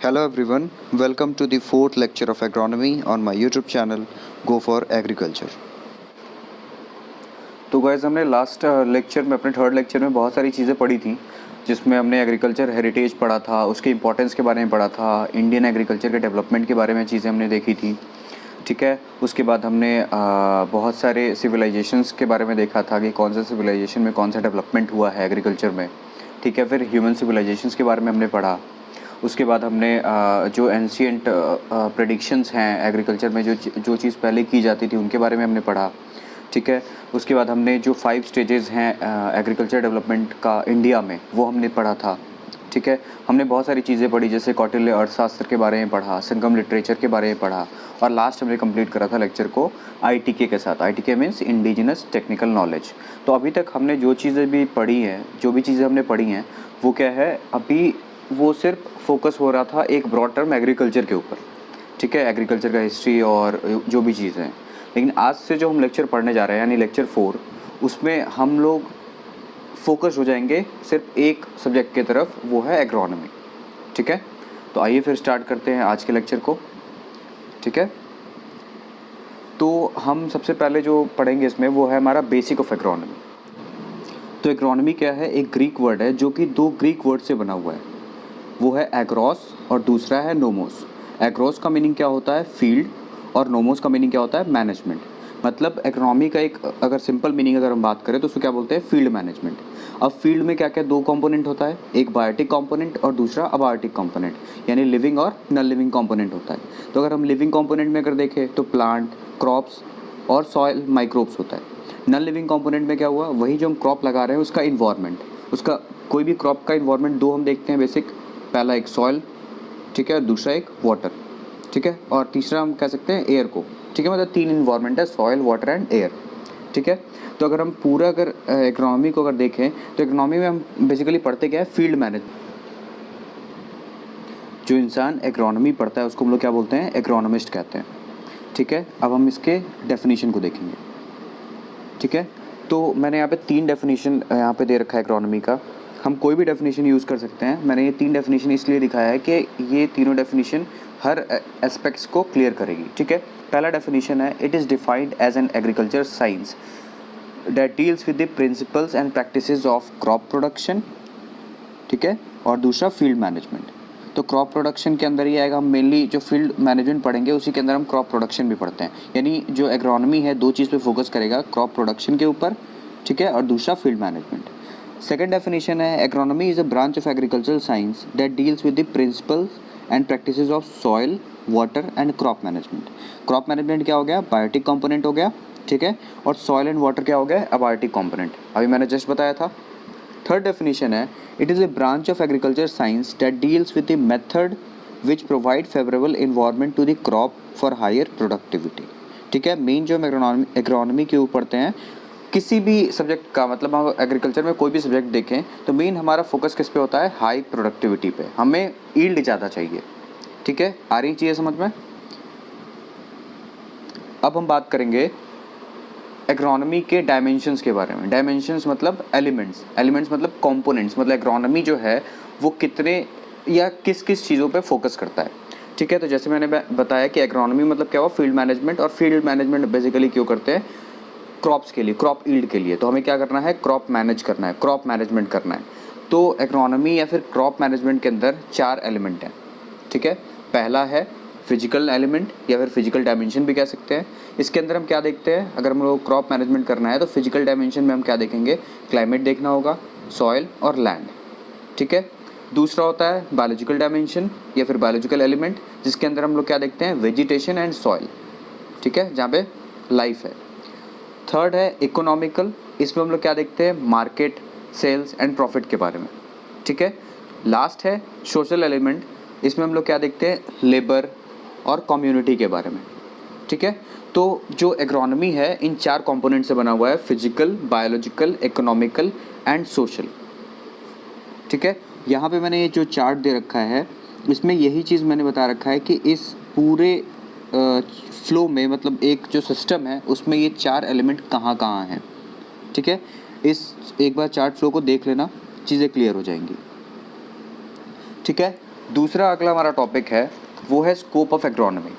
Hello everyone, welcome to the fourth lecture of agronomy on my YouTube channel Go for Agriculture। तो guys हमने last lecture में अपने third lecture में बहुत सारी चीज़ें पढ़ी थी, जिसमें हमने एग्रीकल्चर हेरिटेज पढ़ा था, उसके इंपॉर्टेंस के बारे में पढ़ा था, इंडियन एग्रीकल्चर के डेवलपमेंट के बारे में चीज़ें हमने देखी थी। ठीक है, उसके बाद हमने बहुत सारे सिविलाइजेशंस के बारे में देखा था कि कौन सा सिविलाइजेशन में कौन सा डेवलपमेंट हुआ है एग्रीकल्चर में। ठीक है, फिर ह्यूमन सिविलाइजेशंस के बारे में हमने पढ़ा। उसके बाद हमने जो एंशिएंट प्रेडिक्शंस हैं एग्रीकल्चर में, जो चीज़ पहले की जाती थी उनके बारे में हमने पढ़ा। ठीक है, उसके बाद हमने जो 5 स्टेजेस हैं एग्रीकल्चर डेवलपमेंट का इंडिया में, वो हमने पढ़ा था। ठीक है, हमने बहुत सारी चीज़ें पढ़ी, जैसे कौटिल्य अर्थशास्त्र के बारे में पढ़ा, संगम लिटरेचर के बारे में पढ़ा, और लास्ट हमने कंप्लीट करा था लेक्चर को ITK के साथ। ITK means indigenous technical knowledge. तो अभी तक हमने जो चीज़ें भी पढ़ी हैं, जो भी चीज़ें हमने पढ़ी हैं, वो क्या है, अभी वो सिर्फ फोकस हो रहा था एक ब्रॉड टर्म एग्रीकल्चर के ऊपर। ठीक है, एग्रीकल्चर का हिस्ट्री और जो भी चीज़ें हैं। लेकिन आज से जो हम लेक्चर पढ़ने जा रहे हैं, यानी लेक्चर 4, उसमें हम लोग फोकस हो जाएंगे सिर्फ एक सब्जेक्ट की तरफ, वो है एग्रोनॉमी। ठीक है, तो आइए फिर स्टार्ट करते हैं आज के लेक्चर को। ठीक है, तो हम सबसे पहले जो पढ़ेंगे इसमें वो है हमारा बेसिक ऑफ एग्रोनॉमी। तो एग्रोनॉमी क्या है, एक ग्रीक वर्ड है जो कि 2 ग्रीक वर्ड से बना हुआ है। वो है एग्रोस और दूसरा है नोमोस। एग्रोस का मीनिंग क्या होता है, फील्ड, और नोमोस का मीनिंग क्या होता है, मैनेजमेंट। मतलब एग्रोनॉमी का एक अगर सिंपल मीनिंग अगर हम बात करें तो उसको क्या बोलते हैं, फील्ड मैनेजमेंट। अब फील्ड में क्या क्या 2 कंपोनेंट होता है, एक बायोटिक कंपोनेंट और दूसरा अबायोटिक कंपोनेंट, यानी लिविंग और नॉन लिविंग कंपोनेंट होता है। तो अगर हम लिविंग कंपोनेंट में अगर देखें तो प्लांट, क्रॉप्स और सॉइल माइक्रोब्स होता है। नॉन लिविंग कंपोनेंट में क्या हुआ, वही जो हम क्रॉप लगा रहे हैं उसका इन्वायरमेंट, उसका कोई भी क्रॉप का इन्वायरमेंट 2 हम देखते हैं बेसिक। पहला एक सॉइल, ठीक है, दूसरा एक वाटर, ठीक है, और तीसरा हम कह सकते हैं एयर को। ठीक है, मतलब 3 इन्वायरमेंट है, सॉइल, वाटर एंड एयर। ठीक है, तो अगर हम पूरा अगर इकोनॉमी को अगर देखें तो इकोनॉमी में हम बेसिकली पढ़ते क्या है, फील्ड मैनेजमेंट। जो इंसान एग्रोनॉमी पढ़ता है उसको हम लोग क्या बोलते हैं, एग्रोनॉमिस्ट कहते हैं। ठीक है, अब हम इसके डेफिनेशन को देखेंगे। ठीक है, तो मैंने यहाँ पे 3 डेफिनेशन यहाँ पे दे रखा है एग्रोनॉमी का। हम कोई भी डेफिनेशन यूज़ कर सकते हैं। मैंने ये 3 डेफिनेशन इसलिए दिखाया है कि ये तीनों डेफिनेशन हर एस्पेक्ट्स को क्लियर करेगी। ठीक है, पहला डेफिनेशन है, it is defined as an agriculture science that deals with the principles and practices of crop production. ठीक है, और दूसरा फील्ड मैनेजमेंट। तो क्रॉप प्रोडक्शन के अंदर ही आएगा, हम मेनली जो फील्ड मैनेजमेंट पढ़ेंगे उसी के अंदर हम क्रॉप प्रोडक्शन भी पढ़ते हैं। यानी जो एग्रोनॉमी है 2 चीज़ पे फोकस करेगा, क्रॉप प्रोडक्शन के ऊपर, ठीक है, और दूसरा फील्ड मैनेजमेंट। सेकंड डेफिनेशन है, agronomy is a branch of agricultural science that deals with the principles and practices of soil, water and crop management. Crop management क्या हो गया, बायोटिक कंपोनेंट हो गया। ठीक है, और सॉइल एंड वाटर क्या हो गया, अबायोटिक कंपोनेंट, अभी मैंने जस्ट बताया था। थर्ड डेफिनेशन है, it is a branch of agriculture science that deals with the method which provide favourable environment to the crop for higher productivity. ठीक है, मेन जो हम एग्रोनॉमी के ऊपर पढ़ते हैं किसी भी सब्जेक्ट का, मतलब हम एग्रीकल्चर में कोई भी सब्जेक्ट देखें तो मेन हमारा फोकस किस पे होता है, हाई प्रोडक्टिविटी पे, हमें यील्ड ज़्यादा चाहिए। ठीक है, आ रही चीज़ें समझ में। अब हम बात करेंगे एग्रोनॉमी के डायमेंशंस के बारे में। डायमेंशंस मतलब एलिमेंट्स, एलिमेंट्स मतलब कंपोनेंट्स, मतलब एग्रोनॉमी जो है वो कितने या किस किस चीज़ों पे फोकस करता है। ठीक है, तो जैसे मैंने बताया कि एग्रोनॉमी मतलब क्या हुआ, फील्ड मैनेजमेंट, और फील्ड मैनेजमेंट बेसिकली क्यों करते हैं, क्रॉप्स के लिए, क्रॉप ईल्ड के लिए। तो हमें क्या करना है, क्रॉप मैनेज करना है, क्रॉप मैनेजमेंट करना है। तो एग्रोनॉमी या फिर क्रॉप मैनेजमेंट के अंदर 4 एलिमेंट हैं। ठीक है, पहला है फिजिकल एलिमेंट या फिर फिजिकल डायमेंशन भी कह सकते हैं। इसके अंदर हम क्या देखते हैं, अगर हम लोग क्रॉप मैनेजमेंट करना है तो फिजिकल डायमेंशन में हम क्या देखेंगे, क्लाइमेट देखना होगा, सॉइल और लैंड। ठीक है, दूसरा होता है बायोलॉजिकल डायमेंशन या फिर बायोलॉजिकल एलिमेंट, जिसके अंदर हम लोग क्या देखते हैं, वेजिटेशन एंड सॉइल। ठीक है, जहाँ पे लाइफ है। थर्ड है इकोनॉमिकल, इसमें हम लोग क्या देखते हैं, मार्केट, सेल्स एंड प्रॉफिट के बारे में। ठीक है, लास्ट है सोशल एलिमेंट, इसमें हम लोग क्या देखते हैं, लेबर और कम्युनिटी के बारे में। ठीक है, तो जो एग्रोनॉमी है इन 4 कंपोनेंट से बना हुआ है, physical, biological, economical and social. ठीक है, यहाँ पे मैंने ये जो चार्ट दे रखा है इसमें यही चीज़ मैंने बता रखा है कि इस पूरे फ्लो में, मतलब एक जो सिस्टम है उसमें ये 4 एलिमेंट कहाँ कहाँ हैं। ठीक है, एक बार चार्ट फ्लो को देख लेना, चीज़ें क्लियर हो जाएंगी। ठीक है, दूसरा अगला हमारा टॉपिक है वो है scope of agronomy.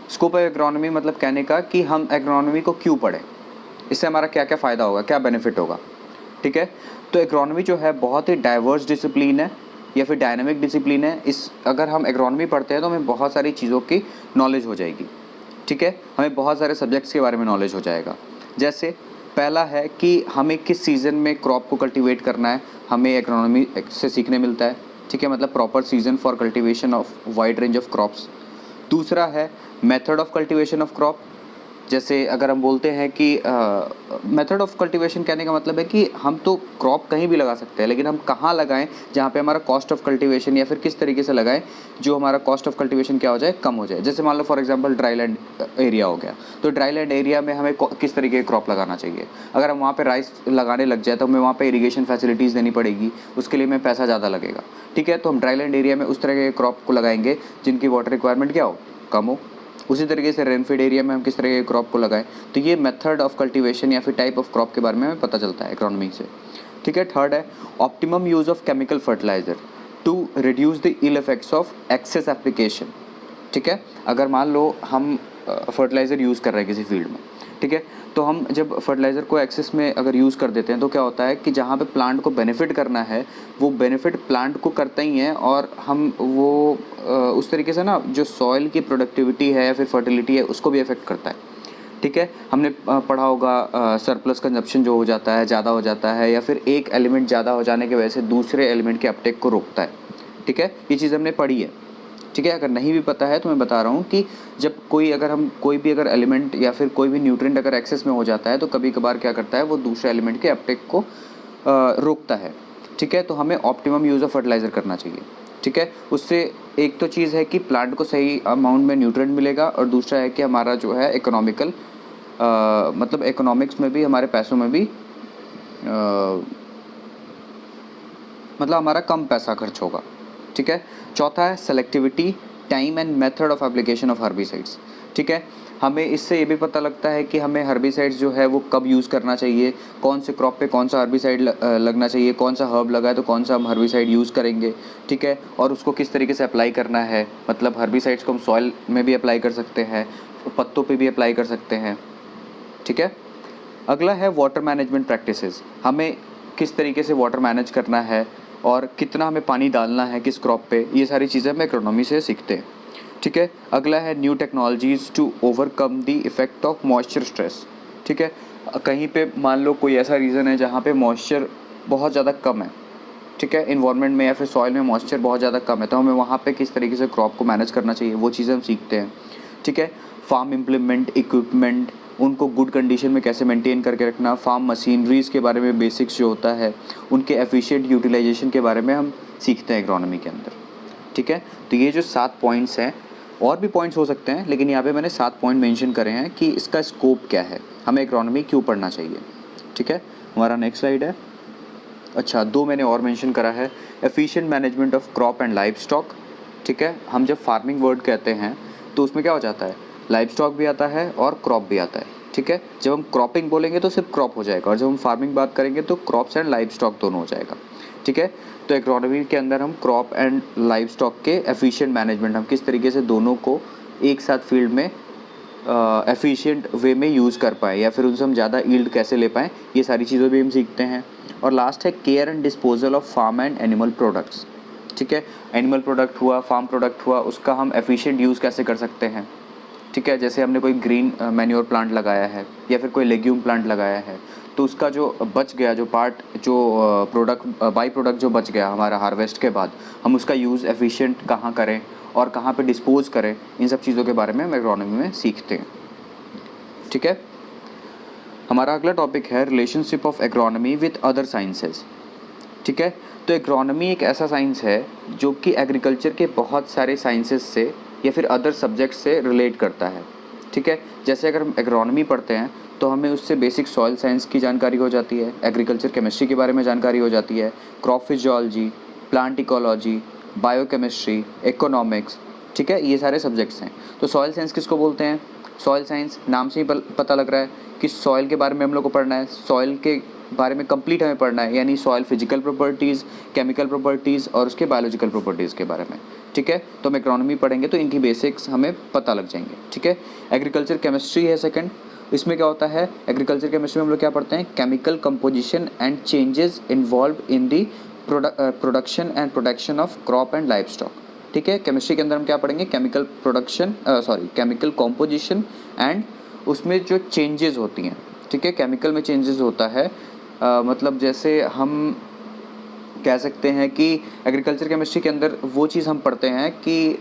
Scope of agronomy मतलब कहने का कि हम एग्रोनॉमी को क्यों पढ़ें, इससे हमारा क्या क्या फ़ायदा होगा, क्या बेनिफिट होगा। ठीक है, तो एग्रोनॉमी जो है बहुत ही डाइवर्स डिसिप्लिन है या फिर डायनामिक डिसिप्लिन है। इस अगर हम एग्रोनॉमी पढ़ते हैं तो हमें बहुत सारी चीज़ों की नॉलेज हो जाएगी। ठीक है, हमें बहुत सारे सब्जेक्ट्स के बारे में नॉलेज हो जाएगा। जैसे पहला है कि हमें किस सीज़न में क्रॉप को कल्टीवेट करना है, हमें एग्रोनॉमी से सीखने मिलता है। ठीक है, मतलब proper season for cultivation of wide range of crops. दूसरा है method of cultivation of crop. जैसे अगर हम बोलते हैं कि मेथड ऑफ कल्टीवेशन कहने का मतलब है कि हम तो क्रॉप कहीं भी लगा सकते हैं, लेकिन हम कहाँ लगाएं जहाँ पे हमारा कॉस्ट ऑफ कल्टीवेशन, या फिर किस तरीके से लगाएं जो हमारा कॉस्ट ऑफ कल्टीवेशन क्या हो जाए, कम हो जाए। जैसे मान लो for example dry land area हो गया, तो ड्राई लैंड एरिया में हमें किस तरीके के क्रॉप लगाना चाहिए। अगर हम वहाँ पर राइस लगाने लग जाए तो हमें वहाँ पर इरीगेशन फैसिलिटीज़ देनी पड़ेगी, उसके लिए हमें पैसा ज़्यादा लगेगा। ठीक है, तो हम ड्राई लैंड एरिया में उस तरह के क्रॉप को लगाएंगे जिनकी वाटर रिक्वायरमेंट क्या हो, कम हो। उसी तरीके से रेनफीड एरिया में हम किस तरह के क्रॉप को लगाएं। तो ये मेथड ऑफ कल्टीवेशन या फिर टाइप ऑफ क्रॉप के बारे में हमें पता चलता है इकोनॉमी से। ठीक है, थर्ड है optimum use of chemical fertiliser to reduce the ill effects of excess application. ठीक है, अगर मान लो हम फर्टिलाइज़र यूज़ कर रहे हैं किसी फील्ड में, ठीक है, तो हम जब फर्टिलाइज़र को एक्सेस में अगर यूज़ कर देते हैं तो क्या होता है कि जहाँ पे प्लांट को बेनिफिट करना है वो बेनिफिट प्लांट को करता ही है, और हम वो उस तरीके से ना जो सॉइल की प्रोडक्टिविटी है या फिर फर्टिलिटी है उसको भी अफेक्ट करता है। ठीक है, हमने पढ़ा होगा सरप्लस कंजप्शन जो हो जाता है, ज़्यादा हो जाता है, या फिर एक एलिमेंट ज़्यादा हो जाने की वजह से दूसरे एलिमेंट के अपटेक को रोकता है। ठीक है, ये चीज़ हमने पढ़ी है। ठीक है, अगर नहीं भी पता है तो मैं बता रहा हूँ कि जब कोई भी अगर एलिमेंट या फिर कोई भी न्यूट्रिएंट अगर एक्सेस में हो जाता है तो कभी कभार क्या करता है, वो दूसरे एलिमेंट के अपटेक को रोकता है। ठीक है, तो हमें ऑप्टिमम यूज़ ऑफ फर्टिलाइज़र करना चाहिए। ठीक है, उससे एक तो चीज़ है कि प्लांट को सही अमाउंट में न्यूट्रिएंट मिलेगा, और दूसरा है कि हमारा जो है इकोनॉमिकल मतलब इकोनॉमिक्स में भी, हमारे पैसों में भी मतलब हमारा कम पैसा खर्च होगा। ठीक है, चौथा है selectivity, time and method of application of herbicides. ठीक है, हमें इससे ये भी पता लगता है कि हमें हर्बिसाइड्स जो है वो कब यूज़ करना चाहिए, कौन से क्रॉप पे कौन सा हर्बिसाइड लगना चाहिए, कौन सा हर्ब लगा है तो कौन सा हम हर्बिसाइड यूज़ करेंगे। ठीक है, और उसको किस तरीके से अप्लाई करना है, मतलब हर्बिसाइड्स को हम सॉइल में भी अप्लाई कर सकते हैं, पत्तों पे भी अप्लाई कर सकते हैं। ठीक है, अगला है वाटर मैनेजमेंट प्रैक्टिसेस। हमें किस तरीके से वाटर मैनेज करना है और कितना हमें पानी डालना है किस क्रॉप पे, ये सारी चीज़ें हम एग्रोनॉमी से सीखते हैं। ठीक है, अगला है new technologies to overcome the effect of moisture stress. ठीक है, कहीं पे मान लो कोई ऐसा रीज़न है जहाँ पे मॉइस्चर बहुत ज़्यादा कम है, ठीक है, इन्वायरमेंट में या फिर सॉइल में मॉइस्चर बहुत ज़्यादा कम है, तो हमें वहाँ पे किस तरीके से क्रॉप को मैनेज करना चाहिए वो चीज़ें हम सीखते हैं। ठीक है, फार्म इम्प्लीमेंट इक्विपमेंट, उनको गुड कंडीशन में कैसे मेंटेन करके रखना, फार्म मशीनरीज़ के बारे में बेसिक्स जो होता है उनके एफिशिएंट यूटिलाइजेशन के बारे में हम सीखते हैं एग्रोनॉमी के अंदर। ठीक है, तो ये जो 7 पॉइंट्स हैं, और भी पॉइंट्स हो सकते हैं लेकिन यहाँ पे मैंने 7 पॉइंट मेंशन करे हैं कि इसका स्कोप क्या है, हमें एग्रोनॉमी क्यों पढ़ना चाहिए। ठीक है, हमारा नेक्स्ट स्लाइड है। अच्छा, 2 मैंने और मेंशन करा है, efficient management of crop and live stock. ठीक है, हम जब फार्मिंग वर्ड कहते हैं तो उसमें क्या हो जाता है, लाइव स्टॉक भी आता है और क्रॉप भी आता है। ठीक है, जब हम क्रॉपिंग बोलेंगे तो सिर्फ क्रॉप हो जाएगा, और जब हम फार्मिंग बात करेंगे तो क्रॉप्स एंड लाइव स्टॉक दोनों हो जाएगा। ठीक है, तो एग्रोनॉमी के अंदर हम क्रॉप एंड लाइव स्टॉक के एफिशिएंट मैनेजमेंट, हम किस तरीके से दोनों को एक साथ फील्ड में एफिशिएंट वे में यूज़ कर पाएँ या फिर उनसे हम ज़्यादा यील्ड कैसे ले पाएँ, ये सारी चीज़ें भी हम सीखते हैं। और लास्ट है care and disposal of farm and animal products. ठीक है, एनिमल प्रोडक्ट हुआ, फार्म प्रोडक्ट हुआ, उसका हम एफिशिएंट यूज़ कैसे कर सकते हैं। ठीक है, जैसे हमने कोई ग्रीन मैन्योर प्लांट लगाया है या फिर कोई लेग्यूम प्लांट लगाया है, तो उसका जो बच गया जो पार्ट, जो प्रोडक्ट बाई प्रोडक्ट जो बच गया हमारा हार्वेस्ट के बाद, हम उसका यूज़ एफिशिएंट कहाँ करें और कहाँ पे डिस्पोज करें, इन सब चीज़ों के बारे में हम एग्रोनॉमी में सीखते हैं। ठीक है, हमारा अगला टॉपिक है relationship of agronomy with other sciences. ठीक है, तो एग्रोनॉमी एक ऐसा साइंस है जो कि एग्रीकल्चर के बहुत सारे साइंसेस से या फिर अदर सब्जेक्ट से रिलेट करता है। ठीक है, जैसे अगर हम एग्रोनॉमी पढ़ते हैं तो हमें उससे बेसिक सॉइल साइंस की जानकारी हो जाती है, एग्रीकल्चर केमिस्ट्री के बारे में जानकारी हो जाती है, crop physiology, plant ecology, biochemistry, economics. ठीक है, ये सारे सब्जेक्ट्स हैं। तो सॉइल साइंस किसको बोलते हैं, सॉइल साइंस नाम से ही पता लग रहा है कि सॉइल के बारे में हम लोग को पढ़ना है, सॉइल के बारे में कंप्लीट हमें पढ़ना है, यानी soil physical properties, chemical properties और उसके बायोलॉजिकल प्रॉपर्टीज़ के बारे में। ठीक है, तो हम एग्रोनॉमी पढ़ेंगे तो इनकी बेसिक्स हमें पता लग जाएंगे। ठीक है, एग्रीकल्चर केमिस्ट्री है सेकंड। इसमें क्या होता है, एग्रीकल्चर केमिस्ट्री में हम लोग क्या पढ़ते हैं, chemical composition and changes involve in the production and protection of crop and life stock. ठीक है, केमिस्ट्री के अंदर हम क्या पढ़ेंगे, केमिकल कॉम्पोजिशन एंड उसमें जो चेंजेस होती हैं। ठीक है, केमिकल में चेंजेस होता है, मतलब जैसे हम कह सकते हैं कि एग्रीकल्चर केमिस्ट्री के अंदर वो चीज़ हम पढ़ते हैं कि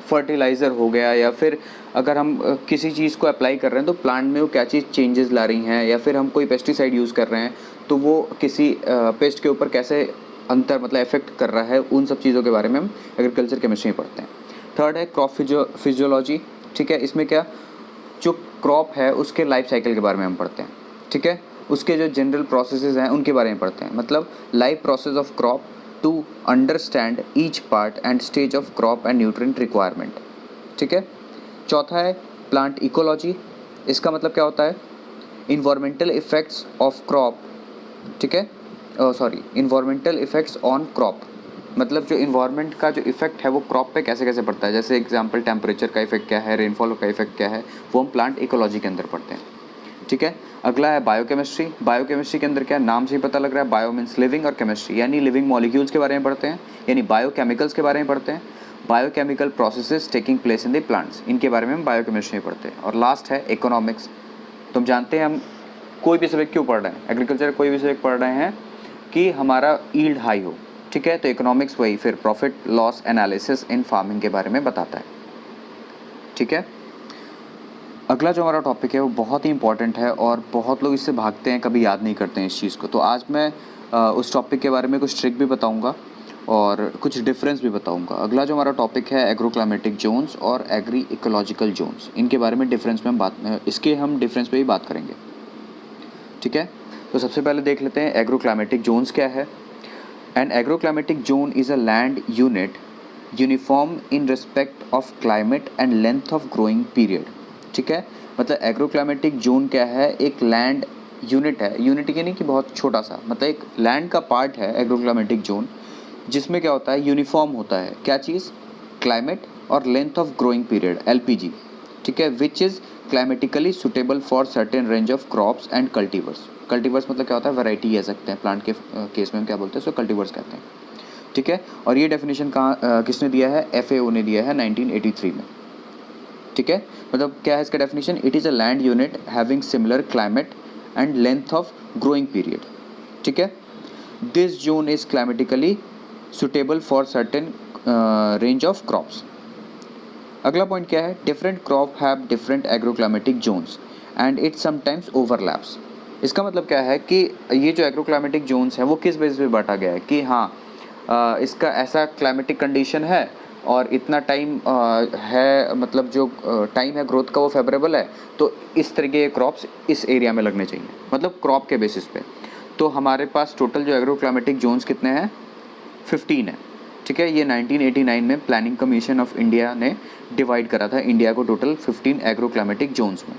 फर्टिलाइज़र हो गया, या फिर अगर हम किसी चीज़ को अप्लाई कर रहे हैं तो प्लांट में वो क्या चीज़ चेंजेस ला रही हैं, या फिर हम कोई पेस्टिसाइड यूज़ कर रहे हैं तो वो किसी पेस्ट के ऊपर कैसे अंतर मतलब इफेक्ट कर रहा है, उन सब चीज़ों के बारे में हम एग्रीकल्चर केमिस्ट्री में पढ़ते हैं। थर्ड है क्रॉप फिजियोलॉजी। ठीक है, इसमें क्या, जो क्रॉप है उसके लाइफ साइकिल के बारे में हम पढ़ते हैं। ठीक है, उसके जो जनरल प्रोसेसेस हैं उनके बारे में पढ़ते हैं, मतलब life process of crop to understand each part and stage of crop and nutrient requirement. ठीक है, चौथा है प्लांट इकोलॉजी। इसका मतलब क्या होता है, इन्वायरमेंटल इफेक्ट्स ऑफ क्रॉप। ठीक है, इन्वायरमेंटल इफेक्ट्स ऑन क्रॉप, मतलब जो इन्वायरमेंट का जो इफेक्ट है वो क्रॉप पे कैसे कैसे पड़ता है, जैसे एग्जांपल टेम्परेचर का इफेक्ट क्या है, रेनफॉल का इफेक्ट क्या है, वो हम प्लांट इकोलॉजी के अंदर पढ़ते हैं। ठीक है, अगला है बायोकेमिस्ट्री। बायोकेमिस्ट्री के अंदर क्या, नाम से ही पता लग रहा है, बायो मीन्स लिविंग और केमिस्ट्री यानी लिविंग मॉलिक्यूल्स के बारे में पढ़ते हैं, यानी बायोकेमिकल्स के बारे में पढ़ते हैं, biochemical processes taking place in the plants, इनके बारे में हम बायोकेमिस्ट्री में पढ़ते हैं। और लास्ट है इकोनॉमिक्स। तुम जानते हैं हम कोई भी सब्जेक्ट क्यों पढ़ रहे हैं, एग्रीकल्चर कोई भी सब्जेक्ट पढ़ रहे हैं कि हमारा यील्ड हाई हो। ठीक है, तो इकोनॉमिक्स वही फिर profit loss analysis in farming के बारे में बताता है। ठीक है, अगला जो हमारा टॉपिक है वो बहुत ही इंपॉर्टेंट है और बहुत लोग इससे भागते हैं, कभी याद नहीं करते हैं इस चीज़ को। तो आज मैं उस टॉपिक के बारे में कुछ ट्रिक भी बताऊंगा और कुछ डिफरेंस भी बताऊंगा। अगला जो हमारा टॉपिक है एग्रोक्लाइमेटिक जोन्स और एग्री इकोलॉजिकल जोन्स, इनके बारे में डिफरेंस में हम डिफरेंस पे ही बात करेंगे। ठीक है, तो सबसे पहले देख लेते हैं एग्रोक्लाइमेटिक जोन्स क्या है। An agroclimatic zone is a land unit uniform in respect of climate and length of growing period. ठीक है, मतलब एग्रोक्लाइमेटिक जोन क्या है, एक लैंड यूनिट है, यूनिट यानी कि बहुत छोटा सा, मतलब एक लैंड का पार्ट है एग्रोक्लाइमेटिक जोन, जिसमें क्या होता है, यूनिफॉर्म होता है, क्या चीज़, क्लाइमेट और length of growing period LPG। ठीक है, which is climatically suitable for certain range of crops and cultivars. Cultivars मतलब क्या होता है, वैरायटी कह सकते हैं, प्लांट के केस में हम क्या बोलते हैं, सो कल्टीवर्स कहते हैं। ठीक है, और ये डेफिनेशन कहाँ किसने दिया है, FAO ने दिया है 1983 में। ठीक है, मतलब क्या है इसका definition, it is a land unit having similar climate and length of growing period. ठीक है, this zone is climatically suitable for certain range of crops. अगला पॉइंट क्या है, different crop have different agroclimatic zones and it sometimes overlaps. इसका मतलब क्या है कि ये जो एग्रोक्लाइमेटिक जोन्स हैं वो किस बेसिस पे बांटा गया है कि हाँ इसका ऐसा क्लाइमेटिक कंडीशन है और इतना टाइम है, मतलब जो टाइम है ग्रोथ का वो फेवरेबल है, तो इस तरीके के क्रॉप्स इस एरिया में लगने चाहिए, मतलब क्रॉप के बेसिस पे। तो हमारे पास टोटल जो एग्रोक्लाइमेटिक जोन्स कितने हैं, 15 है। ठीक है, ये 1989 में प्लानिंग कमीशन ऑफ इंडिया ने डिवाइड करा था इंडिया को टोटल 15 एग्रोक्लाइमेटिक जोन्स में।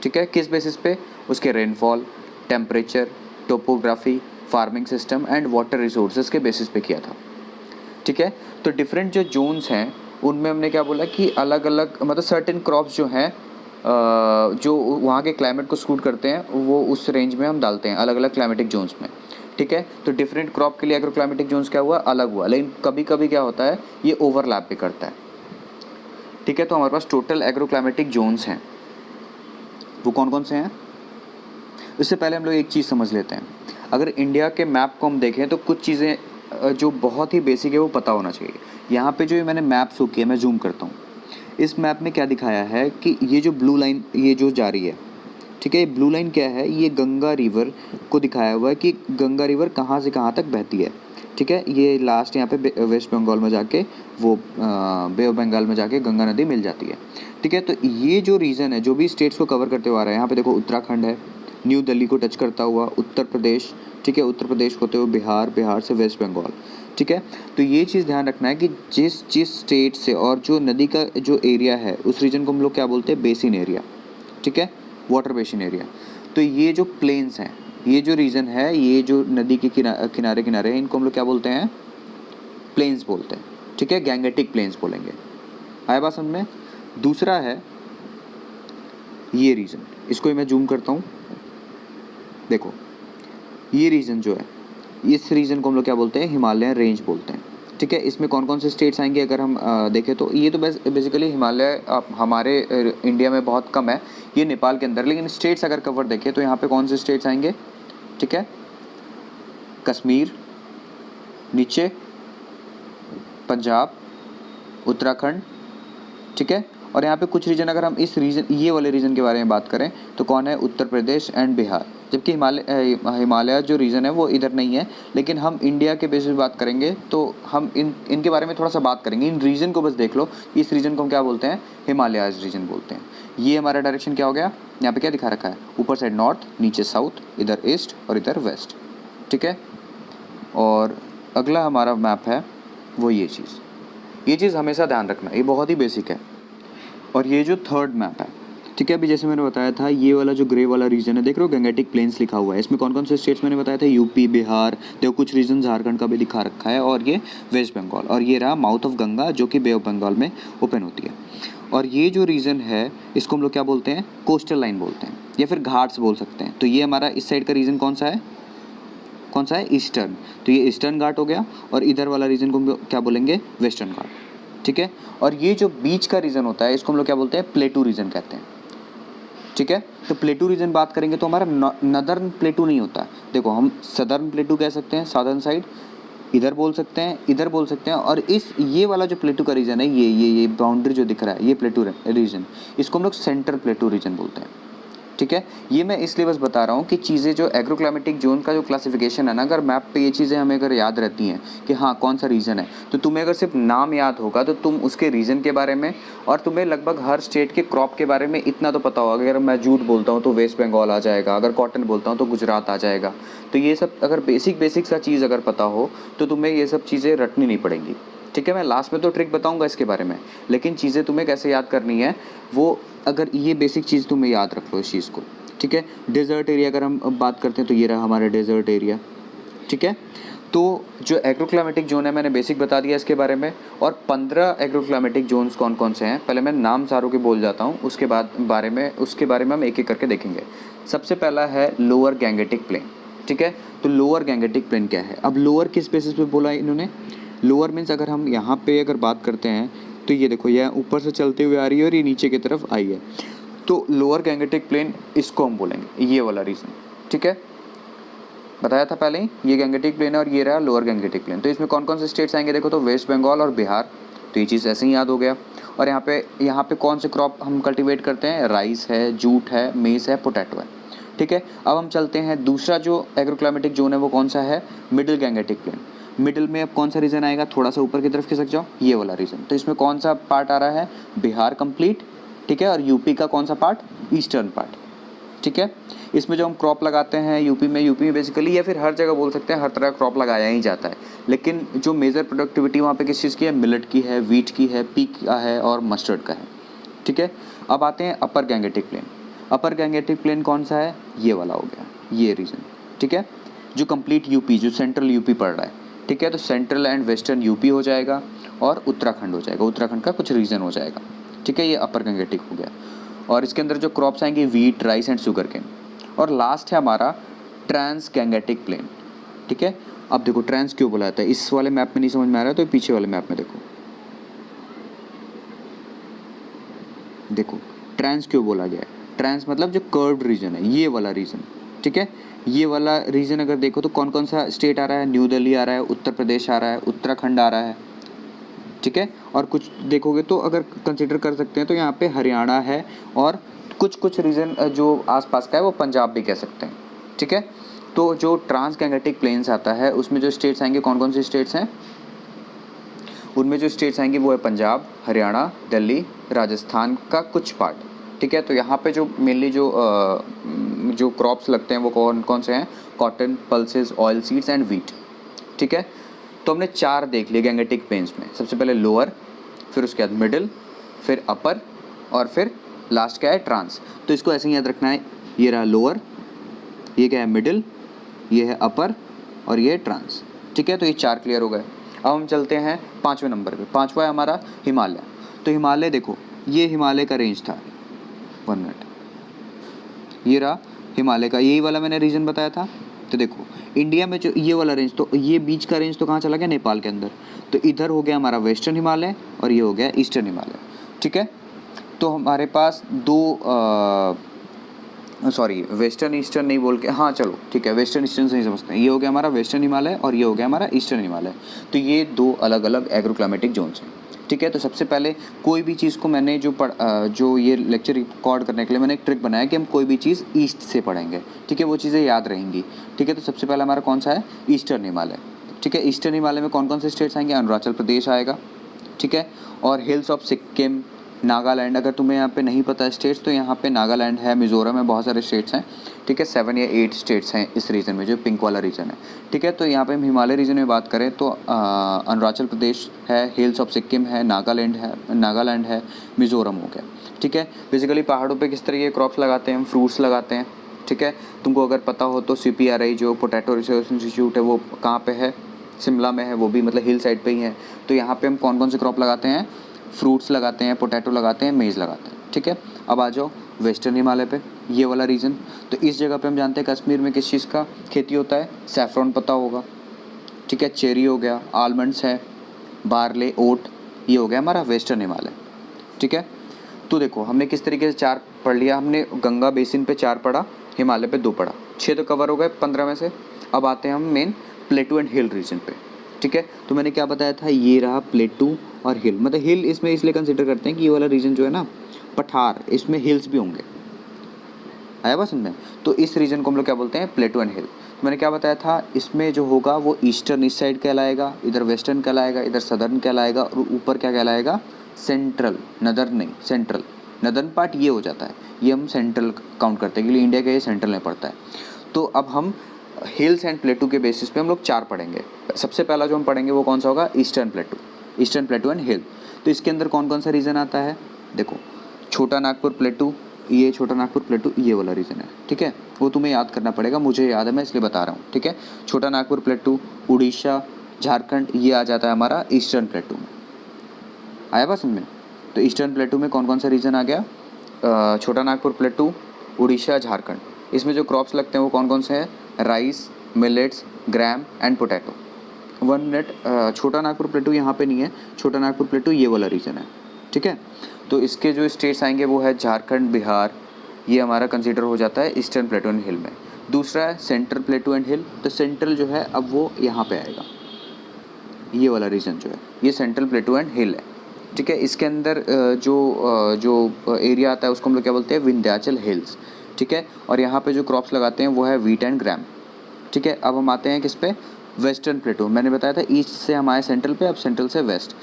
ठीक है, किस बेसिस पे, उसके rainfall, temperature, topography, farming system and water resources के बेसिस पे किया था। ठीक है, तो डिफरेंट जो जोन्स हैं उनमें हमने क्या बोला कि अलग अलग, मतलब सर्टेन क्रॉप्स जो हैं जो वहाँ के क्लाइमेट को सूट करते हैं वो उस रेंज में हम डालते हैं अलग अलग क्लाइमेटिक जोन्स में। ठीक है, तो डिफरेंट क्रॉप के लिए एग्रोक्लाइमेटिक जोन्स क्या हुआ, अलग हुआ, लेकिन कभी कभी क्या होता है ये ओवरलैप भी करता है। ठीक है, तो हमारे पास टोटल एग्रोक्लाइमेटिक जोन्स हैं, वो कौन कौन से हैं। इससे पहले हम लोग एक चीज़ समझ लेते हैं, अगर इंडिया के मैप को हम देखें तो कुछ चीज़ें जो बहुत ही बेसिक है वो पता होना चाहिए। यहाँ पे जो मैंने मैप शो किया, मैं जूम करता हूँ, इस मैप में क्या दिखाया है कि ये जो ब्लू लाइन ये जो जा रही है, ठीक है, ये ब्लू लाइन क्या है, ये गंगा रिवर को दिखाया हुआ है कि गंगा रिवर कहाँ से कहाँ तक बहती है। ठीक है, ये लास्ट यहाँ पे वेस्ट बंगाल में जाके वो बे ऑफ बंगाल में जाके गंगा नदी मिल जाती है। ठीक है, तो ये जो रीजन है जो भी स्टेट्स को कवर करते हुआ आ रहा है, यहाँ पे देखो उत्तराखंड है, न्यू दिल्ली को टच करता हुआ उत्तर प्रदेश, ठीक है, उत्तर प्रदेश होते हुए बिहार, बिहार से वेस्ट बंगाल, ठीक है। तो ये चीज़ ध्यान रखना है कि जिस स्टेट से और जो नदी का जो एरिया है उस रीजन को हम लोग क्या बोलते हैं, बेसिन एरिया, ठीक है, वाटर बेसिन एरिया। तो ये जो प्लेन्स हैं, ये जो रीजन है, ये जो नदी के किनारे किनारे हैं, इनको हम लोग क्या बोलते हैं, प्लेन्स बोलते हैं, ठीक है, गैंगेटिक प्लेन्स बोलेंगे। आया बात समझ में। दूसरा है ये रीजन, इसको मैं जूम करता हूँ, देखो ये रीजन जो है, इस रीजन को हम लोग क्या बोलते हैं, हिमालयन रेंज बोलते हैं, ठीक है। इसमें कौन कौन से स्टेट्स आएंगे अगर हम देखें तो ये तो बेसिकली हिमालय हमारे इंडिया में बहुत कम है, ये नेपाल के अंदर, लेकिन स्टेट्स अगर कवर देखें तो यहाँ पे कौन से स्टेट्स आएंगे, ठीक है, कश्मीर, नीचे पंजाब, उत्तराखंड, ठीक है। और यहाँ पे कुछ रीजन अगर हम इस रीजन, ये वाले रीजन के बारे में बात करें तो कौन है, उत्तर प्रदेश एंड बिहार। जबकि हिमालय जो रीजन है वो इधर नहीं है, लेकिन हम इंडिया के बेसिस पे बात करेंगे तो हम इनके बारे में थोड़ा सा बात करेंगे। इन रीजन को बस देख लो, इस रीजन को हम क्या बोलते हैं, हिमालयाज रीजन बोलते हैं। ये हमारा डायरेक्शन क्या हो गया, यहाँ पे क्या दिखा रखा है, ऊपर साइड नॉर्थ, नीचे साउथ, इधर ईस्ट और इधर वेस्ट, ठीक है। और अगला हमारा मैप है वो ये चीज़ हमेशा ध्यान रखना, ये बहुत ही बेसिक है। और ये जो थर्ड मैप है, ठीक है, अभी जैसे मैंने बताया था, ये वाला जो ग्रे वाला रीजन है, देख रहे हो गैंगेटिक प्लेन्स लिखा हुआ है, इसमें कौन कौन से स्टेट्स मैंने बताया था, यूपी, बिहार, देखो कुछ रीजन झारखंड का भी दिखा रखा है, और ये वेस्ट बंगाल, और ये रहा माउथ ऑफ गंगा जो कि बे ऑफ बंगाल में ओपन होती है। और ये जो रीजन है इसको हम लोग क्या बोलते हैं, कोस्टल लाइन बोलते हैं, या फिर घाट्स बोल सकते हैं। तो ये हमारा इस साइड का रीजन कौन सा है, ईस्टर्न, तो ये ईस्टर्न घाट हो गया। और इधर वाला रीजन को हम क्या बोलेंगे, वेस्टर्न घाट, ठीक है। और ये जो बीच का रीजन होता है इसको हम लोग क्या बोलते हैं, प्लेटू रीजन कहते हैं, ठीक है। तो प्लेटू रीजन बात करेंगे तो हमारा नदर्न प्लेटू नहीं होता, देखो हम सदर्न प्लेटू कह सकते हैं, साउदर्न साइड इधर बोल सकते हैं, इधर बोल सकते हैं। और इस ये वाला जो प्लेटू का रीजन है, ये बाउंड्री जो दिख रहा है, ये प्लेटू रीजन, इसको हम लोग सेंट्रल प्लेटू रीजन बोलते हैं, ठीक है। ये मैं इसलिए बस बता रहा हूँ कि चीज़ें जो एग्रोक्लाइमेटिक जोन का जो क्लासिफिकेशन है ना, अगर मैप पे ये चीज़ें हमें अगर याद रहती हैं कि हाँ कौन सा रीजन है, तो तुम्हें अगर सिर्फ नाम याद होगा तो तुम उसके रीजन के बारे में, और तुम्हें लगभग हर स्टेट के क्रॉप के बारे में इतना तो पता होगा। अगर मैं जूट बोलता हूँ तो वेस्ट बंगाल आ जाएगा, अगर कॉटन बोलता हूँ तो गुजरात आ जाएगा। तो ये सब अगर बेसिक सा चीज़ अगर पता हो तो तुम्हें ये सब चीज़ें रटनी नहीं पड़ेंगी, ठीक है। मैं लास्ट में तो ट्रिक बताऊंगा इसके बारे में, लेकिन चीज़ें तुम्हें कैसे याद करनी है वो, अगर ये बेसिक चीज़ तुम्हें याद रख लो इस चीज़ को, ठीक है। डेजर्ट एरिया अगर हम बात करते हैं तो ये रहा हमारा डेजर्ट एरिया, ठीक है। तो जो एग्रोक्लाइमेटिक जोन है मैंने बेसिक बता दिया इसके बारे में। और 15 एग्रोक्लाइमेटिक जोन्स कौन कौन से हैं, पहले मैं नाम सारों के बोल जाता हूँ, उसके बारे में हम एक एक करके देखेंगे। सबसे पहला है लोअर गैंगेटिक प्लेन, ठीक है। तो लोअर गैंगेटिक प्लेन क्या है, अब लोअर किस बेसिस पे बोला इन्होंने, लोअर मीन्स अगर हम यहाँ पे अगर बात करते हैं तो ये देखो, यह ऊपर से चलते हुए आ रही है और ये नीचे की तरफ आई है, तो लोअर गैंगेटिक प्लेन इसको हम बोलेंगे, ये वाला रीजन, ठीक है। बताया था पहले ही, ये गैंगेटिक प्लेन है और ये रहा लोअर गैंगेटिक प्लेन। तो इसमें कौन कौन से स्टेट्स आएंगे, देखो तो वेस्ट बंगाल और बिहार, तो ये चीज़ ऐसे ही याद हो गया। और यहाँ पे कौन से क्रॉप हम कल्टीवेट करते हैं, राइस है, जूट है, मेज है, पोटैटो है, ठीक है। अब हम चलते हैं, दूसरा जो एग्रोक्लाइमेटिक जोन है वो कौन सा है, मिडिल गैंगेटिक प्लेन। मिडिल में अब कौन सा रीजन आएगा, थोड़ा सा ऊपर की तरफ खिसक जाओ, ये वाला रीजन। तो इसमें कौन सा पार्ट आ रहा है, बिहार कंप्लीट, ठीक है। और यूपी का कौन सा पार्ट, ईस्टर्न पार्ट, ठीक है। इसमें जो हम क्रॉप लगाते हैं यूपी में बेसिकली, या फिर हर जगह बोल सकते हैं, हर तरह क्रॉप लगाया ही जाता है, लेकिन जो मेजर प्रोडक्टिविटी वहाँ पे किस चीज़ की है, मिलेट की है, वीट की है, पीक का है और मस्टर्ड का है, ठीक है। अब आते हैं अपर गैंगेटिक प्लेन। अपर गैंगेटिक प्लेन कौन सा है, ये वाला हो गया, ये रीजन, ठीक है, जो कंप्लीट यूपी, जो सेंट्रल यूपी पड़ रहा है, ठीक है। तो सेंट्रल एंड वेस्टर्न यूपी हो जाएगा और उत्तराखंड हो जाएगा, उत्तराखंड का कुछ रीजन हो जाएगा, ठीक है। ये अपर गैंगेटिक हो गया। और इसके अंदर जो क्रॉप्स आएंगे, wheat, rice and sugar cane. और लास्ट है हमारा ट्रांस गैंगेटिक प्लेन, ठीक है। अब देखो ट्रांस क्यों बोला जाता है, इस वाले मैप में नहीं समझ में आ रहा है तो पीछे वाले मैप में देखो ट्रांस क्यों बोला गया है। ट्रांस मतलब जो कर्व्ड रीजन है, ये वाला रीजन, ठीक है। ये वाला रीजन अगर देखो तो कौन कौन सा स्टेट आ रहा है, न्यू दिल्ली आ रहा है, उत्तर प्रदेश आ रहा है, उत्तराखंड आ रहा है, ठीक है। और कुछ देखोगे तो अगर कंसिडर कर सकते हैं तो यहाँ पे हरियाणा है, और कुछ रीजन जो आसपास का है वो पंजाब भी कह सकते हैं, ठीक है। तो जो ट्रांस गैंगेटिक प्लेन्स आता है उसमें जो स्टेट्स आएंगे, कौन कौन से स्टेट्स हैं, उनमें जो स्टेट्स आएंगे वो है पंजाब, हरियाणा, दिल्ली, राजस्थान का कुछ पार्ट, ठीक है। तो यहाँ पे जो मेनली जो क्रॉप्स लगते हैं वो कौन कौन से हैं, cotton, pulses, oil seeds and wheat, ठीक है। तो हमने 4 देख लिए गैंगेटिक प्लेन्स में, सबसे पहले लोअर, फिर उसके बाद मिडिल, फिर अपर और फिर लास्ट क्या है ट्रांस। तो इसको ऐसे ही याद रखना है, ये रहा लोअर, ये क्या है मिडिल, ये है अपर और ये है ट्रांस। ठीक है, तो ये 4 क्लियर हो गए। अब हम चलते हैं 5वें नंबर पे। 5वां है हमारा हिमालय। तो हिमालय देखो, ये हिमालय का रेंज था, 1 मिनट, ये रहा हिमालय का, यही वाला मैंने रीजन बताया था। तो देखो इंडिया में जो ये वाला रेंज, तो ये बीच का रेंज तो कहाँ चला गया, नेपाल के अंदर। तो इधर हो गया हमारा वेस्टर्न हिमालय और ये हो गया ईस्टर्न हिमालय। ठीक है, तो हमारे पास सॉरी वेस्टर्न ईस्टर्न नहीं बोल के, हाँ चलो ठीक है, वेस्टर्न ईस्टर्न से ही समझते हैं। ये हो गया हमारा वेस्टर्न हिमालय और ये हो गया हमारा ईस्टर्न हिमालय। तो ये 2 अलग अलग एग्रोक्लाइमेटिक जोन्स हैं। ठीक है, तो सबसे पहले कोई भी चीज़ को मैंने जो ये लेक्चर रिकॉर्ड करने के लिए मैंने एक ट्रिक बनाया कि हम कोई भी चीज़ ईस्ट से पढ़ेंगे। ठीक है, वो चीज़ें याद रहेंगी। ठीक है, तो सबसे पहला हमारा कौन सा है, ईस्टर्न हिमालय। ठीक है, ईस्टर्न हिमालय में कौन कौन से स्टेट्स आएंगे, अरुणाचल प्रदेश आएगा। ठीक है, और हिल्स ऑफ सिक्किम, नागालैंड। अगर तुम्हें यहाँ पे नहीं पता स्टेट्स, तो यहाँ पे नागालैंड है, मिजोरम है, बहुत सारे स्टेट्स हैं। ठीक है, 7 या 8 स्टेट्स हैं इस रीजन में, जो पिंक वाला रीजन है। ठीक है, तो यहाँ पे हम हिमालय रीजन में बात करें तो अरुणाचल प्रदेश है, हिल्स ऑफ सिक्किम है, नागालैंड है, मिजोरम हो गया। ठीक है, बेसिकली पहाड़ों पे किस तरह के क्रॉप्स लगाते हैं हम, फ्रूट्स लगाते हैं। ठीक है, तुमको अगर पता हो तो CPRI जो पोटैटो रिसर्च इंस्टीट्यूट है वो कहाँ पे है, शिमला में है, वो भी मतलब हिल साइड पे ही है। तो यहाँ पे हम कौन कौन से क्रॉप लगाते हैं, फ्रूट्स लगाते हैं, पोटैटो लगाते हैं, मेज़ लगाते हैं। ठीक है, अब आ जाओ वेस्टर्न हिमालय पे, ये वाला रीजन। तो इस जगह पे हम जानते हैं कश्मीर में किस चीज़ का खेती होता है, सैफ्रॉन पता होगा। ठीक है, चेरी हो गया, आलमंड्स है, बार्ले, ओट, ये हो गया हमारा वेस्टर्न हिमालय। ठीक है, तो देखो हमने किस तरीके से 4 पढ़ लिया, हमने गंगा बेसिन पे 4 पढ़ा, हिमालय पे 2 पढ़ा, 6 तो कवर हो गए 15 में से। अब आते हैं हम main plateau and hill region पे। ठीक है, तो मैंने क्या बताया था, ये रहा प्लेटू और हिल। मतलब हिल इसमें इसलिए कंसिडर करते हैं कि ये वाला रीजन जो है ना पठार, इसमें हिल्स भी होंगे। आया बात समझ में? तो इस रीजन को हम लोग क्या बोलते हैं, प्लेटू एंड हिल। तो मैंने क्या बताया था, इसमें जो होगा वो ईस्टर्न इस साइड कहलाएगा, इधर वेस्टर्न कहलाएगा, इधर सदर्न कहलाएगा, और ऊपर क्या कहलाएगा, सेंट्रल। नदर्न नहीं, सेंट्रल। नदर्न पार्ट ये हो जाता है, ये हम सेंट्रल काउंट करते हैं, क्योंकि इंडिया का ये सेंट्रल में पड़ता है। तो अब हम हिल्स एंड प्लेटू के बेसिस पे हम लोग 4 पढ़ेंगे। सबसे पहला जो हम पढ़ेंगे वो कौन सा होगा, ईस्टर्न प्लेटू एंड हिल। तो इसके अंदर कौन कौन सा रीजन आता है, देखो छोटा नागपुर प्लेटू, ये छोटा नागपुर प्लेटू, ये वाला रीजन है। ठीक है, वो तुम्हें याद करना पड़ेगा, मुझे याद है मैं इसलिए बता रहा हूँ। ठीक है, छोटा नागपुर प्लेटू, उड़ीसा, झारखंड, ये आ जाता है हमारा ईस्टर्न प्लेटू में। आया बात समझ में? तो ईस्टर्न प्लेटू में कौन कौन सा रीजन आ गया, छोटा नागपुर प्लेटू, उड़ीसा, झारखंड। इसमें जो क्रॉप्स लगते हैं वो कौन कौन से हैं, rice, millets, gram and potato. 1 minute, छोटा नागपुर प्लेटू यहाँ पे नहीं है, छोटा नागपुर प्लेटू ये वाला रीजन है। ठीक है, तो इसके जो स्टेट्स आएंगे वो है झारखंड, बिहार, ये हमारा कंसीडर हो जाता है ईस्टर्न प्लेटू एंड हिल में। दूसरा है सेंट्रल प्लेटू एंड हिल। तो सेंट्रल जो है अब वो यहाँ पे आएगा, ये वाला रीजन जो है ये सेंट्रल प्लेटू एंड हिल है। ठीक है, इसके अंदर जो एरिया आता है उसको हम लोग क्या बोलते हैं, विंध्याचल हिल्स। ठीक है, और यहाँ पे जो क्रॉप्स लगाते हैं वो है वीट एंड ग्राम। ठीक है, अब हम आते हैं किस पे, वेस्टर्न प्लेटू। मैंने बताया था ईस्ट से हम आए सेंट्रल पे, अब सेंट्रल से वेस्ट।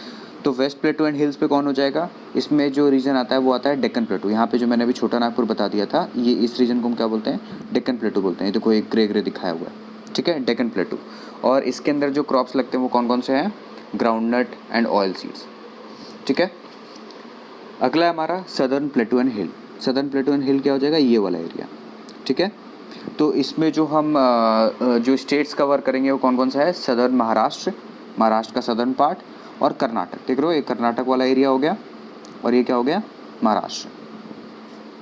तो वेस्ट प्लेटू एंड हिल्स पे कौन हो जाएगा, इसमें जो रीजन आता है वो आता है डेक्कन प्लेटू। यहाँ पे जो मैंने अभी छोटा नागपुर बता दिया था, ये इस रीजन को हम क्या बोलते हैं, डेक्कन प्लेटू बोलते हैं। देखो एक ग्रे दिखाया हुआ है। ठीक है, डेक्कन प्लेटू। और इसके अंदर जो क्रॉप्स लगते हैं वो कौन कौन से हैं, ग्राउंडनट एंड ऑयल सीड्स। ठीक है, अगला है हमारा southern plateau and hill. Southern plateau and hill क्या हो जाएगा, ये वाला एरिया। ठीक है, तो इसमें जो हम जो स्टेट्स कवर करेंगे वो कौन कौन सा है, सदर्न महाराष्ट्र का सदर्न पार्ट, और कर्नाटक। देख रहे हो, ये कर्नाटक वाला एरिया हो गया, और ये क्या हो गया, महाराष्ट्र।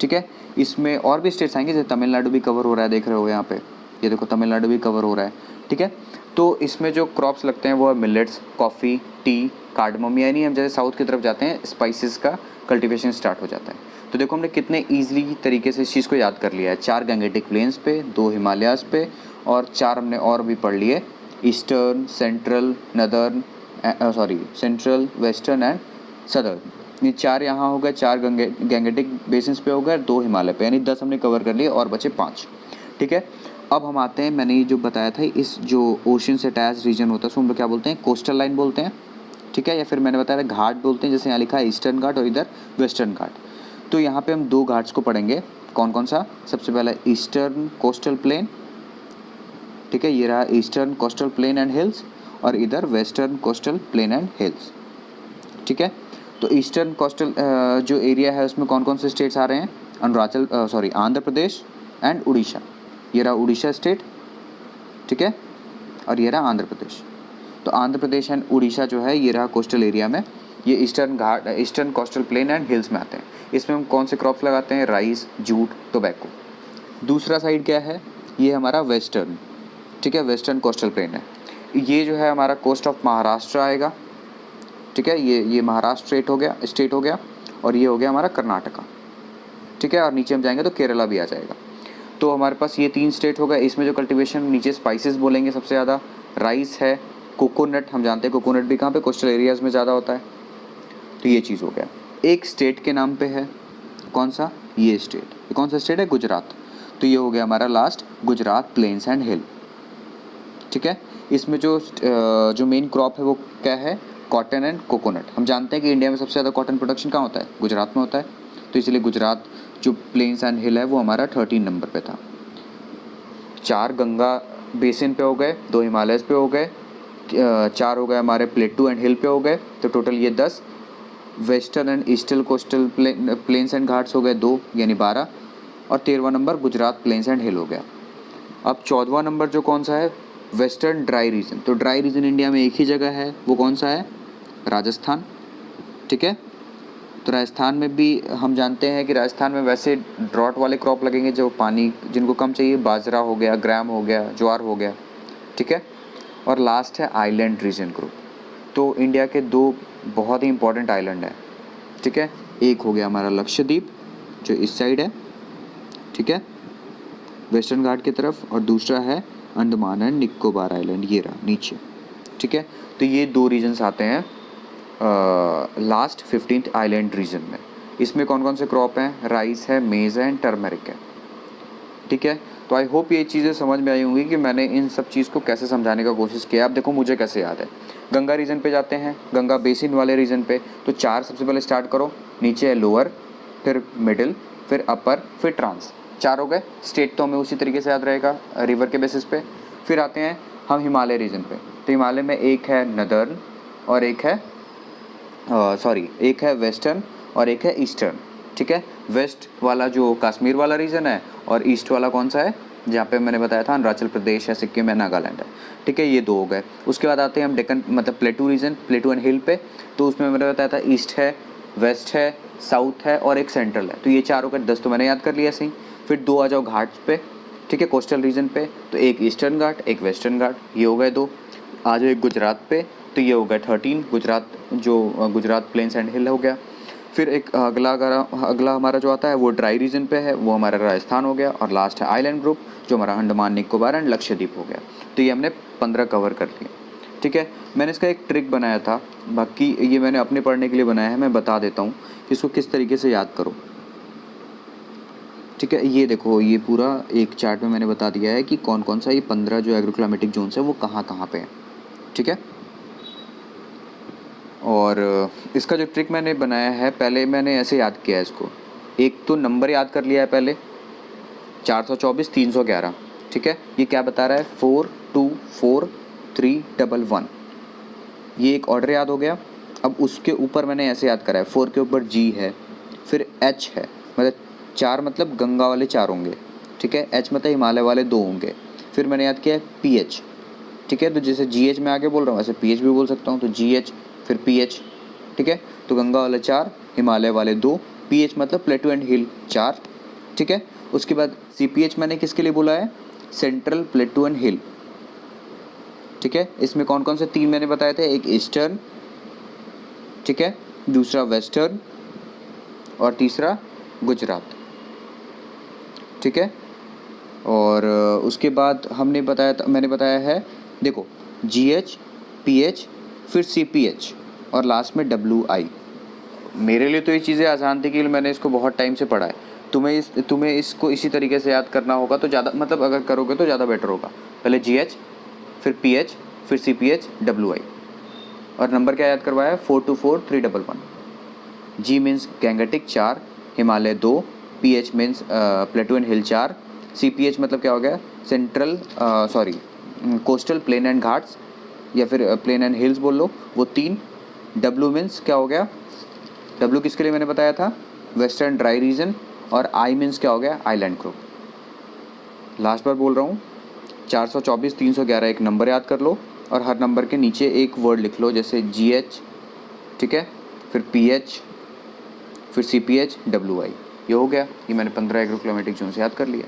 ठीक है, इसमें और भी स्टेट्स आएंगे, जैसे तमिलनाडु भी कवर हो रहा है, देख रहे हो यहाँ पे, ये देखो तमिलनाडु भी कवर हो रहा है। ठीक है, तो इसमें जो क्रॉप्स लगते हैं वो है मिलेट्स, कॉफ़ी, टी, कार्डमम, यानी हम जैसे साउथ की तरफ जाते हैं स्पाइसेस का कल्टीवेशन स्टार्ट हो जाता है। तो देखो हमने कितने ईजिली तरीके से इस चीज़ को याद कर लिया है। 4 गैंगेटिक प्लेन्स पे, 2 हिमालयाज़ पे, और 4 हमने और भी पढ़ लिए, eastern, central, northern, central, western and southern. ये 4 यहाँ हो गए, 4 गैंगेटिक बेसिन्स पे हो गए, 2 हिमालय पे, यानी 10 हमने कवर कर लिए और बचे 5। ठीक है, अब हम आते हैं, मैंने जो बताया था, इस जो ओशन से अटैच रीजन होता है उसको हम लोग क्या बोलते हैं, कोस्टल लाइन बोलते हैं। ठीक है, या फिर मैंने बताया था घाट बोलते हैं, जैसे यहाँ लिखा है ईस्टर्न घाट और इधर वेस्टर्न घाट। तो यहाँ पे हम 2 घाट्स को पढ़ेंगे, कौन कौन सा, सबसे पहला ईस्टर्न कोस्टल प्लेन। ठीक है, ये रहा eastern coastal plain and hills, और इधर western coastal plain and hills, ठीक है। तो ईस्टर्न कोस्टल जो एरिया है उसमें कौन कौन से स्टेट्स आ रहे हैं, आंध्र प्रदेश एंड उड़ीसा। ये रहा उड़ीसा स्टेट, ठीक है, और ये रहा आंध्र प्रदेश। तो आंध्र प्रदेश एंड उड़ीसा जो है ये रहा कोस्टल एरिया में, ये eastern coastal plain and hills में आते हैं। इसमें हम कौन से क्रॉप्स लगाते हैं, राइस, जूट, टोबैको। दूसरा साइड क्या है, ये हमारा वेस्टर्न, ठीक है, वेस्टर्न कोस्टल प्लेन है। ये जो है हमारा कोस्ट ऑफ महाराष्ट्र आएगा, ठीक है, ये महाराष्ट्र स्टेट हो गया और ये हो गया हमारा कर्नाटका, ठीक है, और नीचे हम जाएंगे तो केरला भी आ जाएगा। तो हमारे पास ये 3 स्टेट हो गए। इसमें जो कल्टीवेशन नीचे स्पाइसेस बोलेंगे सबसे ज़्यादा, राइस है, कोकोनट, हम जानते हैं कोकोनट भी कहाँ पे, कोस्टल एरियाज़ में ज़्यादा होता है। तो ये चीज़ हो गया। एक स्टेट के नाम पे है, कौन सा, ये स्टेट, ये कौन सा स्टेट है, गुजरात। तो ये हो गया हमारा लास्ट, गुजरात प्लेन्स एंड हिल, ठीक है। इसमें जो मेन क्रॉप है वो क्या है, कॉटन एंड कोकोनट। हम जानते हैं कि इंडिया में सबसे ज़्यादा कॉटन प्रोडक्शन कहाँ होता है, गुजरात में होता है। तो इसलिए गुजरात जो प्लेन्स एंड हिल है वो हमारा 13 नंबर पे था। 4 गंगा बेसिन पे हो गए, 2 हिमालयस पे हो गए, 4 हो गए हमारे प्लेटू एंड हिल पे हो गए, तो टोटल ये 10। Western and eastern coastal plains and Ghats हो गए 2, यानी 12, और 13वां नंबर गुजरात प्लेन्स एंड हिल हो गया। अब 14वां नंबर जो कौन सा है, वेस्टर्न ड्राई रीजन। तो ड्राई रीजन इंडिया में एक ही जगह है, वो कौन सा है, राजस्थान, ठीक है। तो राजस्थान में भी हम जानते हैं कि राजस्थान में वैसे ड्रॉट वाले क्रॉप लगेंगे जो पानी जिनको कम चाहिए, बाजरा हो गया, ग्राम हो गया, ज्वार हो गया, ठीक है। और लास्ट है आइलैंड रीजन ग्रुप। तो इंडिया के 2 बहुत ही इंपॉर्टेंट आइलैंड है, ठीक है। एक हो गया हमारा लक्षद्वीप जो इस साइड है, ठीक है, वेस्टर्न घाट की तरफ, और दूसरा है अंडमान एंड निकोबार आइलैंड, ये रहा नीचे, ठीक है। तो ये 2 रीजन्स आते हैं लास्ट 15th आइलैंड रीजन में। इसमें कौन कौन से क्रॉप हैं, राइस है, मेज़ है एंड टर्मरिक है, ठीक है। तो आई होप ये चीज़ें समझ में आई होंगी कि मैंने इन सब चीज़ को कैसे समझाने का कोशिश किया। अब देखो मुझे कैसे याद है, गंगा रीजन पे जाते हैं, गंगा बेसिन वाले रीजन पे। तो 4 सबसे पहले स्टार्ट करो, नीचे है लोअर, फिर मिडिल, फिर अपर, फिर ट्रांस। 4 हो गए। स्टेट तो हमें उसी तरीके से याद रहेगा रिवर के बेसिस पे। फिर आते हैं हम हिमालय रीजन पे। तो हिमालय में एक है नदर्न और एक है वेस्टर्न और एक है ईस्टर्न, ठीक है। वेस्ट वाला जो कश्मीर वाला रीजन है और ईस्ट वाला कौन सा है, जहाँ पे मैंने बताया था अरुणाचल प्रदेश है, सिक्किम है, नागालैंड है, ठीक है। ये 2 हो गए। उसके बाद आते हैं हम डेक्कन मतलब प्लेटू रीजन, प्लेटू एंड हिल पे। तो उसमें मैंने बताया था ईस्ट है, वेस्ट है, साउथ है और एक सेंट्रल है। तो ये 4 हो गए, 10 तो मैंने याद कर लिया सही। फिर 2 आ जाओ घाट्स पे, ठीक है, कोस्टल रीजन पे। तो एक ईस्टर्न घाट, एक वेस्टर्न घाट, ये हो गए 2। आ जाओ एक गुजरात पे, तो ये हो गया 13 गुजरात प्लेन्स एंड हिल हो गया। फिर एक अगला हमारा जो आता है वो ड्राई रीजन पे है, वो हमारा राजस्थान हो गया। और लास्ट है आइलैंड ग्रुप जो हमारा अंडमान निकोबार एंड लक्षद्वीप हो गया। तो ये हमने 15 कवर कर लिए, ठीक है। मैंने इसका एक ट्रिक बनाया था, बाकी ये मैंने अपने पढ़ने के लिए बनाया है, मैं बता देता हूँ कि इसको किस तरीके से याद करो, ठीक है। ये देखो, ये पूरा एक चार्ट में मैंने बता दिया है कि कौन कौन सा ये 15 जो एग्रोक्लाइमेटिक जोन्स है वो कहाँ कहाँ पे है, ठीक है। और इसका जो ट्रिक मैंने बनाया है, पहले मैंने ऐसे याद किया है इसको। एक तो नंबर याद कर लिया है पहले, 424 311, ठीक है। ये क्या बता रहा है, 4 2 4 3 1 1, ये एक ऑर्डर याद हो गया। अब उसके ऊपर मैंने ऐसे याद करा है, 4 के ऊपर G है, फिर H है, मतलब 4 मतलब गंगा वाले 4 होंगे, ठीक है। H मतलब हिमालय वाले 2 होंगे। फिर मैंने याद किया है PH, ठीक है। तो जैसे GH में आगे बोल रहा हूँ वैसे PH भी बोल सकता हूँ, तो GH फिर PH, ठीक है। तो गंगा वाले 4, हिमालय वाले 2, PH मतलब प्लेटू एंड हिल 4, ठीक है। उसके बाद CPH मैंने किसके लिए बोला है, सेंट्रल प्लेटू एंड हिल, ठीक है। इसमें कौन कौन से 3 मैंने बताए थे, एक ईस्टर्न, ठीक है, दूसरा वेस्टर्न और तीसरा गुजरात, ठीक है। और उसके बाद मैंने बताया है, देखो GH PH फिर CPH और लास्ट में WI। मेरे लिए तो ये चीज़ें आसान थी कि मैंने इसको बहुत टाइम से पढ़ा है। तुम्हें इसको इसी तरीके से याद करना होगा तो ज़्यादा, मतलब अगर करोगे तो ज़्यादा बेटर होगा। पहले GH फिर PH फिर CPH WI। और नंबर क्या याद करवाया है, 4 2 4 3 1 1। G means Gangetic 4, Himalaya 2, PH means प्लेटू and hill 4, CPH मतलब क्या हो गया, कोस्टल प्लेन एंड घाट्स, या फिर प्लेन एंड हिल्स बोल लो, वो 3। डब्ल्यू मीन्स क्या हो गया, डब्ल्यू किसके लिए मैंने बताया था, वेस्टर्न ड्राई रीजन, और आई मीन्स क्या हो गया, आइलैंड ग्रुप। लास्ट बार बोल रहा हूँ, 424 311 एक नंबर याद कर लो और हर नंबर के नीचे एक वर्ड लिख लो, जैसे GH, ठीक है, फिर PH, फिर CPH, WI। ये हो गया, ये मैंने 15 एग्रो क्लाइमेटिक जोन से याद कर लिया।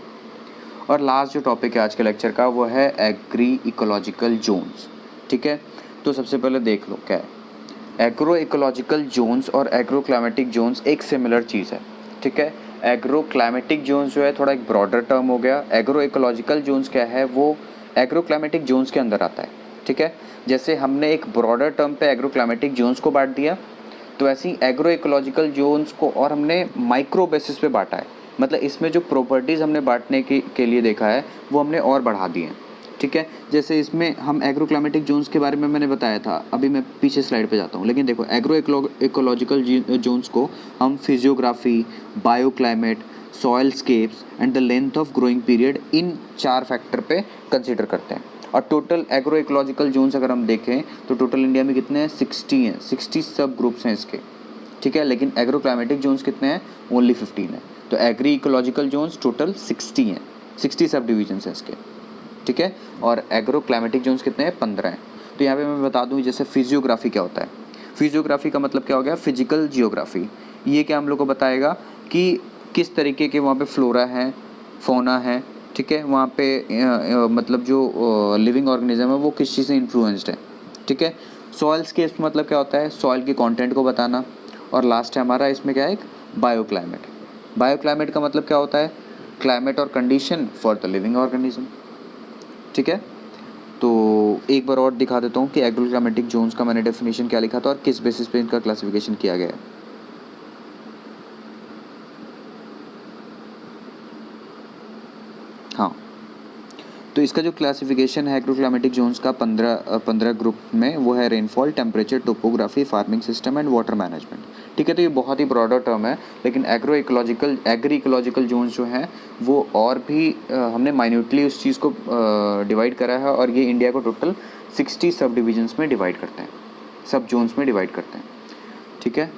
और लास्ट जो टॉपिक है आज के लेक्चर का वो है एग्री इकोलॉजिकल जोन्स, ठीक है। तो सबसे पहले देख लो क्या है, एग्रो इकोलॉजिकल जोन्स और एग्रो क्लाइमेटिक जोन्स एक सिमिलर चीज़ है, ठीक है। एग्रो क्लाइमेटिक जोन्स जो है थोड़ा एक ब्रॉडर टर्म हो गया, एग्रो इकोलॉजिकल जोन्स क्या है, वो एग्रो क्लाइमेटिक जोन्स के अंदर आता है, ठीक है। जैसे हमने एक ब्रॉडर टर्म पे एग्रो क्लाइमेटिक जोन्स को बांट दिया, तो ऐसे ही एग्रो इकोलॉजिकल जोन्स को और हमने माइक्रो बेसिस पे बांटा है, मतलब इसमें जो प्रॉपर्टीज़ हमने बांटने के लिए देखा है वो हमने और बढ़ा दिए हैं, ठीक है। जैसे इसमें हम एग्रो क्लाइमेटिक जोन्स के बारे में मैंने बताया था, अभी मैं पीछे स्लाइड पे जाता हूँ, लेकिन देखो एग्रो इकोलॉजिकल जोन्स को हम physiography, bio climate, soil scapes and the length of growing period, in 4 factor पे कंसिडर करते हैं। और टोटल एग्रो इकोलॉजिकल जोन्स अगर हम देखें तो टोटल इंडिया में कितने हैं, 60 हैं, 60 सब ग्रुप्स हैं इसके, ठीक है। लेकिन एग्रो क्लाइमेटिक जोन्स कितने हैं, ओनली 15 है। तो एग्री इकोलॉजिकल जोन्स टोटल 60 हैं, 60 सब डिवीजन्स हैं इसके, ठीक है। और एग्रो क्लाइमेटिक जोन्स कितने हैं, 15 हैं। तो यहाँ पे मैं बता दूँ, जैसे फिजियोग्राफी क्या होता है, फिजियोग्राफी का मतलब क्या हो गया, फिजिकल जियोग्राफी। ये क्या हम लोग को बताएगा कि किस तरीके के वहाँ पे फ्लोरा है, फौना है, ठीक है, वहाँ पे मतलब जो लिविंग ऑर्गेनिज्म है वो किस चीज़ से इन्फ्लुएंस्ड है, ठीक है। सॉइल स्केप्स मतलब क्या होता है, सॉइल के कंटेंट को बताना। और लास्ट है हमारा इसमें क्या है, एक बायो क्लाइमेट। बायो क्लाइमेट का मतलब क्या होता है, क्लाइमेट और condition for the living organism, ठीक है। तो एक बार और दिखा देता हूँ कि एग्रो क्लाइमेटिक जोन्स का मैंने डेफिनेशन क्या लिखा था और किस बेसिस पे इनका क्लासिफिकेशन किया गया है। हाँ, तो इसका जो क्लासिफिकेशन है एग्रो क्लाइमेटिक जोन्स का 15 ग्रुप में, वो है rainfall, temperature, topography, farming system and water management, ठीक है। तो ये बहुत ही ब्रॉडर टर्म है, लेकिन एग्री इकोलॉजिकल जोन्स जो हैं वो और भी हमने माइन्यूटली उस चीज़ को डिवाइड करा है, और ये इंडिया को टोटल 60 सब डिविजन्स में डिवाइड करते हैं, सब जोन्स में डिवाइड करते हैं, ठीक है।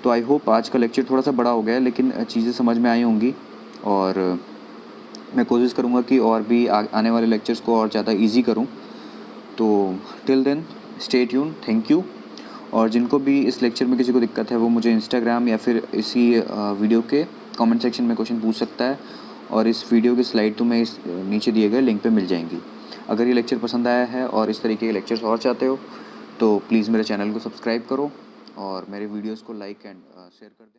तो आई होप आज का लेक्चर थोड़ा सा बड़ा हो गया है, लेकिन चीज़ें समझ में आई होंगी, और मैं कोशिश करूँगा कि और भी आने वाले लेक्चर्स को और ज़्यादा इजी करूँ। तो till then stay tuned, thank you. और जिनको भी इस लेक्चर में किसी को दिक्कत है वो मुझे इंस्टाग्राम या फिर इसी वीडियो के कमेंट सेक्शन में क्वेश्चन पूछ सकता है, और इस वीडियो की स्लाइड तुम्हें इस नीचे दिए गए लिंक पे मिल जाएंगी। अगर ये लेक्चर पसंद आया है और इस तरीके के लेक्चर्स और चाहते हो तो प्लीज़ मेरे चैनल को सब्सक्राइब करो और मेरे वीडियोज़ को लाइक एंड शेयर कर दें।